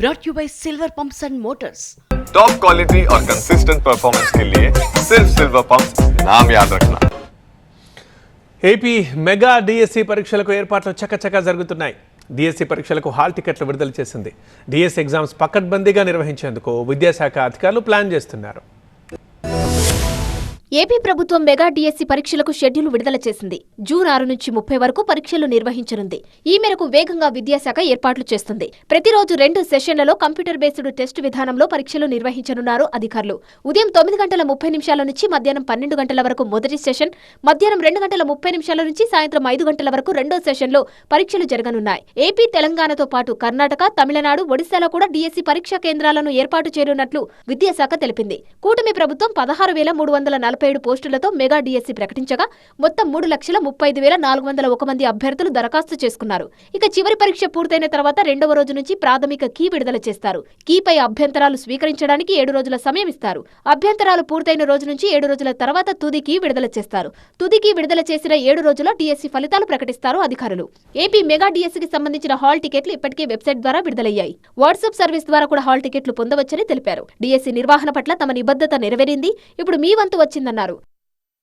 brought to you by Silver Pumps and Motors. Top quality और consistent performance के लिए सिर्फ सिल्वर पंप्स नाम याद रखना. ఏపీ మెగా డిఎస్సి పరీక్షలకు ఏర్పాట్లు చకచకా జరుగుతున్నాయి. డిఎస్సి పరీక్షలకు హాల్ టికెట్లు విడుదల చేసింది. డిఎస్సి ఎగ్జామ్స్ పకడ్బందీగా నిర్వహించేందుకు విద్యాశాఖ అధికారులు ప్లాన్ చేస్తున్నారు. ఏపీ ప్రభుత్వం మెగా డిఎస్సి పరీక్షలకు షెడ్యూల్ విడుదల చేసింది. జూన్ 6 నుంచి 30 వరకు పరీక్షలు నిర్వహించనుంది. ఈ మేరకు వేగంగా విద్యాశాఖ ఏర్పాట్లు చేస్తుంది. ప్రతిరోజు 2 సెషన్లలో కంప్యూటర్ బేస్డ్ టెస్ట్ విధానంలో పరీక్షలు నిర్వహించనున్నారు అధికారులు. ఉదయం 9:30 నుంచి మధ్యాహ్నం 12 గంటల వరకు మొదటి సెషన్, మధ్యాహ్నం 2:30 నుంచి సాయంత్రం 5 గంటల వరకు రెండో సెషన్లో పరీక్షలు జరగనున్నాయి. ఏపీ, తెలంగాణతో పాటు కర్ణాటక, తమిళనాడు, ఒడిశాలో కూడా డిఎస్సి పరీక్షా కేంద్రాలను ఏర్పాటు చేయనున్నట్లు విద్యాశాఖ తెలిపింది. కూటమి ప్రభుత్వం 16,347 పోస్టులతో మెగా డిఎస్సి ప్రకటించగా మొత్తం 3,35,401 మంది అభ్యర్థులు దరఖాస్తు చేసుకున్నారు. ఇక చివరి పరీక్ష పూర్తయిన తర్వాత రెండవ రోజు నుంచి ప్రాథమిక కీ విడుదల చేస్తారు. కీపై అభ్యంతరాలు స్వీకరించడానికి 7 రోజుల సమయం ఇస్తారు. అభ్యంతరాలు పూర్తయిన రోజు నుంచి 7 రోజుల తర్వాత తుది కీ విడుదల చేస్తారు. తుది కీ విడుదల చేసిన 7 రోజుల డిఎస్సి ఫలితాలు ప్రకటిస్తారు అధికారులు. ఏపీ మెగా డిఎస్సికి సంబంధించిన హాల్ టికెట్లు ఇప్పటికే వెబ్సైట్ ద్వారా విడుదలయ్యాయి. వాట్సాప్ సర్వీస్ ద్వారా కూడా హాల్ టికెట్లు పొందవచ్చని తెలిపారు. డిఎస్సి నిర్వహణ పట్ల తమ నిబద్ధత నెరవేరింది. ఇప్పుడు మీ వంతు వచ్చిందన్నారు.